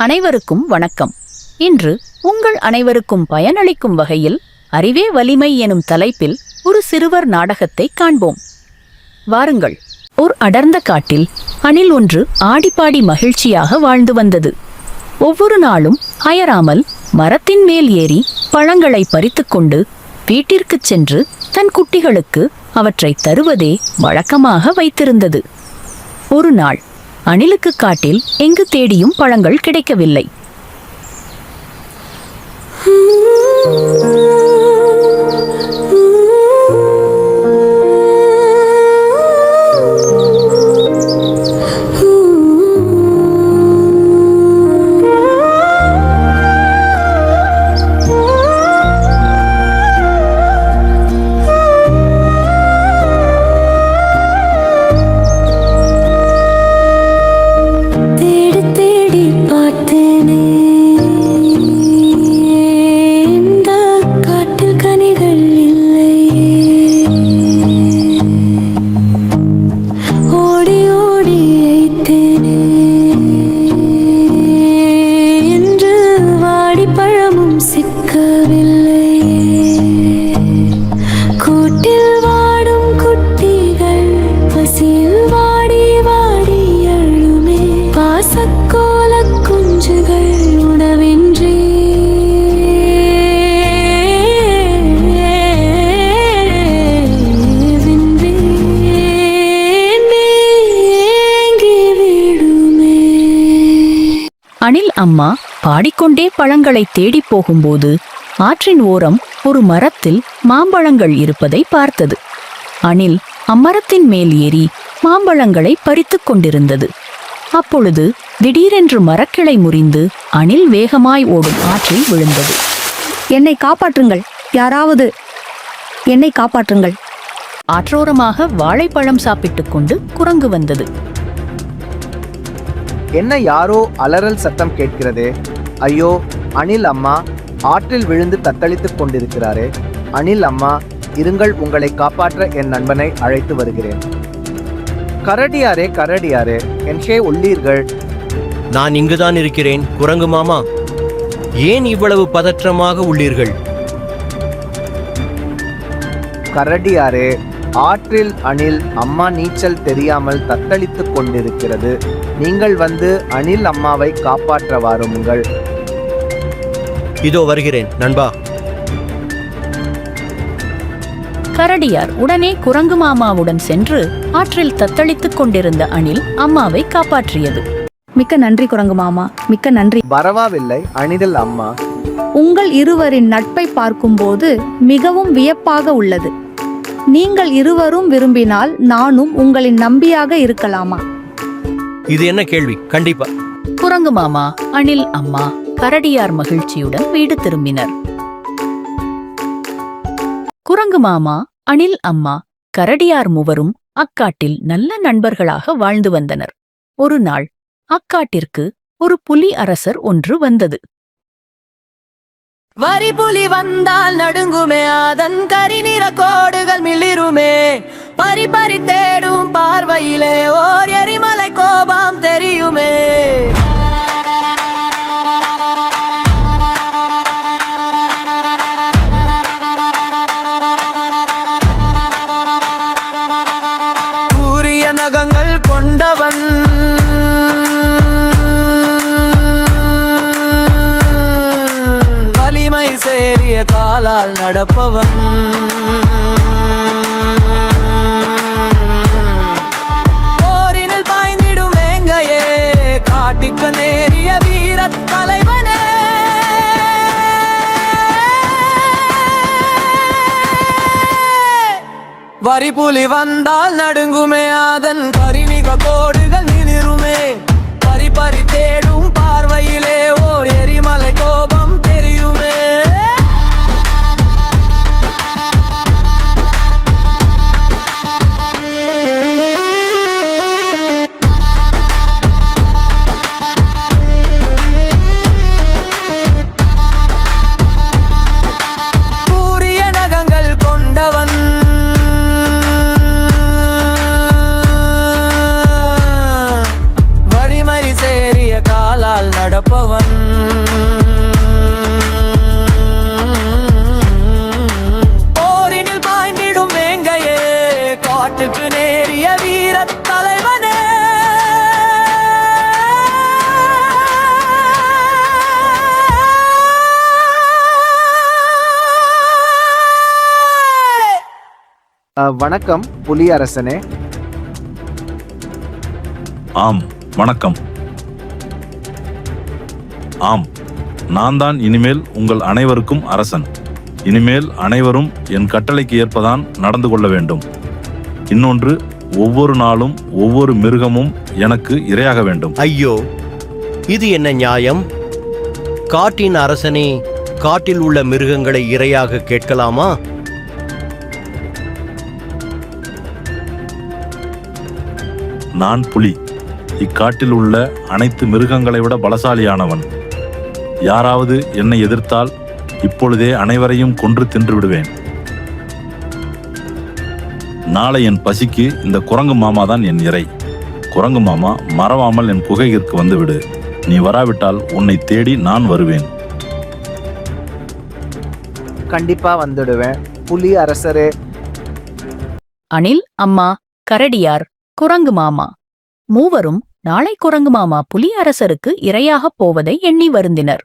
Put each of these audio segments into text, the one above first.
அனைவருக்கும் வணக்கம். இன்று உங்கள் அனைவருக்கும் பயனளிக்கும் வகையில் அறிவே வலிமை எனும் தலைப்பில் ஒரு சிறுவர் நாடகத்தை காண்போம். வாருங்கள். ஓர் அடர்ந்த காட்டில் அணில் ஒன்று ஆடிப்பாடி மகிழ்ச்சியாக வாழ்ந்து வந்தது. ஒவ்வொரு நாளும் அயராமல் மரத்தின் மேல் ஏறி பழங்களை பறித்துக்கொண்டு வீட்டிற்குச் சென்று தன் குட்டிகளுக்கு அவற்றை தருவதே வழக்கமாக வைத்திருந்தது. ஒரு நாள் அணிலுக்கு காட்டில் எங்கு தேடியும் பழங்கள் கிடைக்கவில்லை. அணில் அம்மா பாடிக்கொண்டே பழங்களை தேடி போகும்போது ஆற்றின் ஓரம் ஒரு மரத்தில் மாம்பழங்கள் இருப்பதை பார்த்தது. அணில் அம்மரத்தின் மேல் ஏறி மாம்பழங்களை பறித்து கொண்டிருந்தது. அப்பொழுது திடீரென்று மரக்கிளை முறிந்து அணில் வேகமாய் ஓடும் ஆற்றில் விழுந்தது. என்னை காப்பாற்றுங்கள், யாராவது என்னை காப்பாற்றுங்கள். ஆற்றோரமாக வாழைப்பழம் சாப்பிட்டுக் கொண்டு குரங்கு வந்தது. என்ன யாரோ அலறல் சத்தம் கேட்கிறதே? ஐயோ, அணில் அம்மா ஆற்றில் விழுந்து தத்தளித்துக் கொண்டிருக்கிறாரே. அணில் அம்மா, இருங்கள், உங்களை காப்பாற்ற என் நண்பனை அழைத்து வருகிறேன். கரடியாரே, கரடியாரே, என்ஷே உள்ளீர்கள்? நான் இங்குதான் இருக்கிறேன் குரங்கு மாமா. ஏன் இவ்வளவு பதற்றமாக உள்ளீர்கள்? கரடியாரே, ஆற்றில் அணில் அம்மா நீச்சல் தெரியாமல் தத்தளித்துக் கொண்டிருக்கிறது. நீங்கள் வந்து அணில் அம்மாவை காப்பாற்ற வாருங்கள். இதோ வருகிறேன் நண்பா. கரடியார் உடனே குரங்கு மாமாவுடன் சென்று ஆற்றில் தத்தளித்துக் கொண்டிருந்த அணில் அம்மாவை காப்பாற்றியது. மிக்க நன்றி குரங்கு மாமா, மிக்க நன்றி. பரவாயில்லை அணில் அம்மா. உங்கள் இருவரின் நட்பை பார்க்கும்போது மிகவும் வியப்பாக உள்ளது. நீங்கள் இருவரும் விரும்பினால் நானும் உங்களின் நம்பியாக இருக்கலாமா? இது என்ன கேள்வி? கண்டிப்பா. குரங்கு மாமா, அணில் அம்மா, கரடியார் மகிழ்ச்சியுடன் வீடு திரும்பினர். குரங்கு மாமா, அணில் அம்மா, கரடியார் மூவரும் அக்காட்டில் நல்ல நண்பர்களாக வாழ்ந்து வந்தனர். ஒரு நாள் அக்காட்டிற்கு ஒரு புலி அரசர் ஒன்று வந்தது. வரி புலி வந்தால் நடுங்குமே, அதன் கரிநிற கோடுகள் மிளிருமே. பறி பறி தேடும் பார்வையிலே ஓர் எரிமலை கோபம் தெரியுமே. கூரிய நகங்கள் கொண்டவன், வலிமை சேரிய காலால் நடப்பவன். போரினில் பாய்ந்திடும் வேங்கையே, காட்டிக்கு நேரிய வீரத் தலைவனே. வரிபுலி வந்தால் நடுங்குமே, அதன் கரிமிக கோடுகள் நிமிருமே. பறி பறி தேடும் பார்வையிலே ஓர் எரிமலை கோபம் தெரியுமே. கூரிய நகங்கள் கொண்டவன், ஒருவன். போரினில் பாய்ந்திடும் வேங்கையே, காட்டுக்கு நேரிய வீரத் தலைவனே. வணக்கம் புலி அரசனே. ஆம், வணக்கம். ஆம், நான் தான் இனிமேல் உங்கள் அனைவருக்கும் அரசன். இனிமேல் அனைவரும் என் கட்டளைக்கு ஏற்பதான் நடந்து கொள்ள வேண்டும். இன்னொன்று, ஒவ்வொரு நாளும் ஒவ்வொரு மிருகமும் எனக்கு இரையாக வேண்டும். ஐயோ, இது என்ன நியாயம்? காட்டின் அரசனே காட்டில் உள்ள மிருகங்களை இரையாக கேட்கலாமா? நான் புலி. இக்காட்டில் உள்ள அனைத்து மிருகங்களை விட பலசாலியானவன். யாராவது என்னை எதிர்த்தால் இப்பொழுதே அனைவரையும் கொன்று தின்று விடுவேன். நாளை என் பசிக்கு இந்த குரங்கு மாமா தான் என் இறை. குரங்கு மாமா, மறவாமல் என் குகைக்கு வந்து விடு. நீ வராவிட்டால் உன்னை தேடி நான் வருவேன். கண்டிப்பா வந்துடுவேன் புலி அரசரே. அணில் அம்மா, கரடியார், குரங்கு மாமா மூவரும் நாளை குரங்கு மாமா புலி அரசருக்கு இரையாகப் போவதை எண்ணி வருந்தினர்.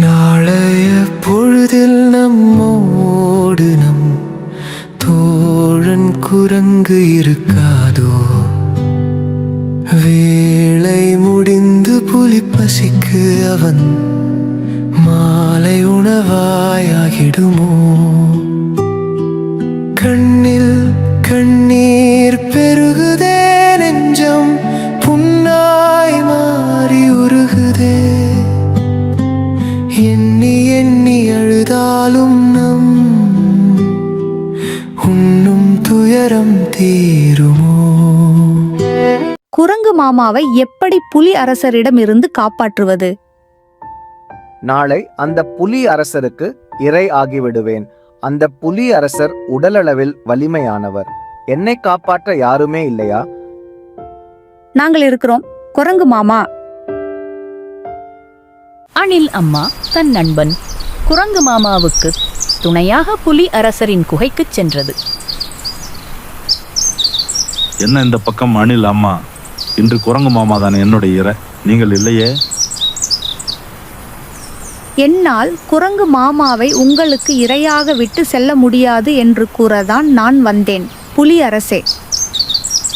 நாளைய பொழுதில் நம்மோடு நம் தோழன் குரங்கு இருக்காதோ? வேளை முடிந்து புலி பசிக்கு அவன் மாலை உணவாயாகிடுமோ? கண்ணில் கண்ணீர் பெருகுதே, நெஞ்சம் புண்ணாய் மாறி உருகுதே. எண்ணி எண்ணி அழுதாலும் நம் உன்னும் துயரம் தீருமோ? குரங்கு மாமாவை எப்படி புலி அரசரிடம் இருந்து காப்பாற்றுவது? நாளை அந்த புலி அரசருக்கு இரை ஆகிவிடுவேன். அந்த புலி அரசர் உடலளவில் வலிமையானவர். என்னை காப்பாற்ற யாருமே இல்லையா? நாங்கள் இருக்கிறோம் குரங்கு மாமா. அணில் அம்மா தன் நண்பன் குரங்கு மாமாவுக்கு துணையாக புலி அரசரின் குகைக்குச் சென்றது. என்ன இந்த பக்கம் அணில் அம்மா? இன்று குரங்கு மாமா தான் என்னுடைய இரை. நீங்கள் இல்லையே. என்னால் குரங்கு மாமாவை உங்களுக்கு இரையாக விட்டு செல்ல முடியாது என்று கூறதான் நான் வந்தேன் புலி அரசே.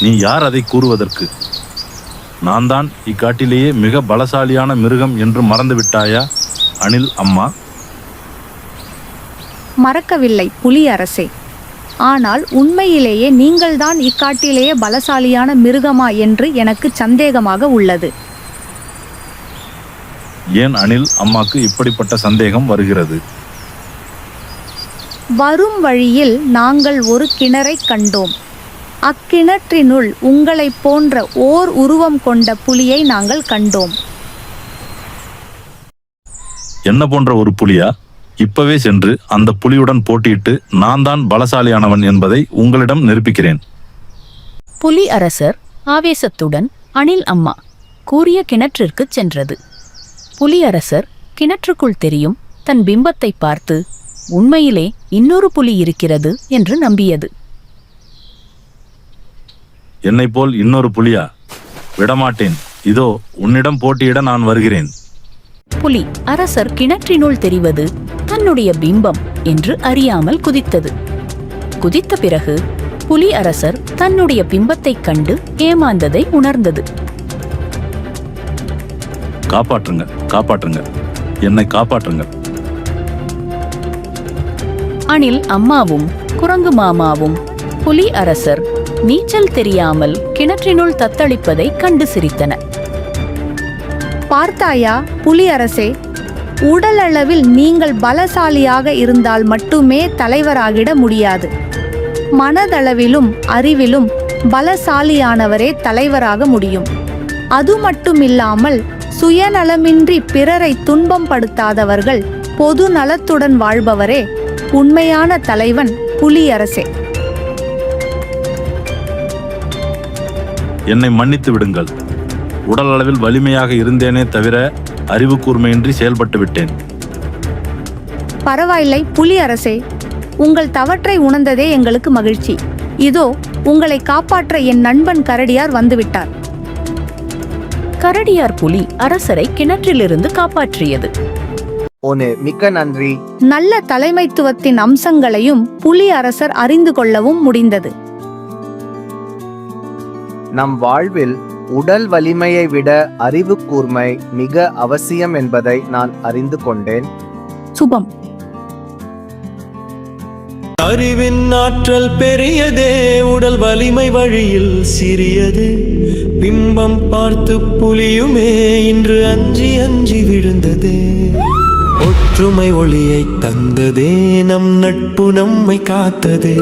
நீ யார் அதை கூறுவதற்கு? நான் தான் இக்காட்டிலேயே மிக பலசாலியான மிருகம் என்று மறந்து விட்டாயா அணில் அம்மா? மறக்கவில்லை புலி அரசே. ஆனால் உண்மையிலேயே நீங்கள்தான் இக்காட்டிலேயே பலசாலியான மிருகமா என்று எனக்கு சந்தேகமாக உள்ளது. ஏன் அணில் அம்மாக்கு இப்படிப்பட்ட சந்தேகம் வருகிறது? வரும் வழியில் நாங்கள் ஒரு கிணறை கண்டோம். அக்கிணற்றினுள் உங்களைப் போன்ற ஓர் உருவம் கொண்ட புலியை நாங்கள் கண்டோம். என்ன போன்ற ஒரு புலியா? இப்பவே சென்று அந்த புலியுடன் போட்டியிட்டு நான் தான் பலசாலியானவன் என்பதை உங்களிடம் நிரூபிக்கிறேன். புலி அரசர் ஆவேசத்துடன் அணில் அம்மா கூறிய கிணற்றிற்குச் சென்றது. புலி அரசர் கிணற்றுக்குள் தெரியும் தன் பிம்பத்தை பார்த்து உண்மையிலே இன்னொரு புலி இருக்கிறது என்று நம்பியது. என்னை போல் இன்னொரு புலியா? விடமாட்டேன். இதோ உன்னிடம் போட்டியிட நான் வருகிறேன். புலி அரசர் கிணற்றினுள் தெரிவது தன்னுடைய பிம்பம் என்று அறியாமல் குதித்தது. குதித்த பிறகு புலி அரசர் தன்னுடைய பிம்பத்தைக் கண்டு ஏமாந்ததை உணர்ந்தது. காப்பாற்றுங்க, காப்பாற்றுங்க, என்னை காப்பாற்றுங்க. அணில் அம்மாவும் குரங்கு மாமாவும் புலி அரசர் நீச்சல் தெரியாமல் கிணற்றினுள் தத்தளிப்பதை கண்டு சிரித்தன. பார்த்தாயா புலி அரசே, உடலளவில் நீங்கள் பலசாலியாக இருந்தால் மட்டுமே தலைவராகிட முடியாது. மனதளவிலும் அறிவிலும் பலசாலியானவரே தலைவராக முடியும். அது மட்டுமில்லாமல் சுயநலமின்றி பிறரை துன்பம் படுத்தாதவர்கள், பொது நலத்துடன் வாழ்பவரே உண்மையான தலைவன். புலியரசே, என்னை மன்னித்து விடுங்கள். உடல் அளவில் வலிமையாக இருந்தேனே தவிர அறிவு கூர்மையின்றி செயல்பட்டு விட்டேன். பரவாயில்லை புலியரசே, உங்கள் தவற்றை உணர்ந்ததே எங்களுக்கு மகிழ்ச்சி. இதோ உங்களை காப்பாற்ற என் நண்பன் கரடியார் வந்துவிட்டார். கரடியார் புலி அரசரை கிணற்றிலிருந்து காப்பாற்றியது. ஓனே, மிக்க நன்றி. நல்ல தலைமைத்துவத்தின் அம்சங்களையும் புலி அரசர் அறிந்து கொள்ளவும் முடிந்தது. நம் வாழ்வில் உடல் வலிமையை விட அறிவு கூர்மை மிக அவசியம் என்பதை நான் அறிந்து கொண்டேன். சுபம். அறிவின் ஆற்றல் பெரியதே, உடல் வலிமை வழியில் சிறியது. பிம்பம் பார்த்து புலியுமே இன்று அஞ்சி அஞ்சி விழுந்ததே. ஒற்றுமை ஒளியை தந்ததே, நம் நட்பு நம்மை காத்ததே.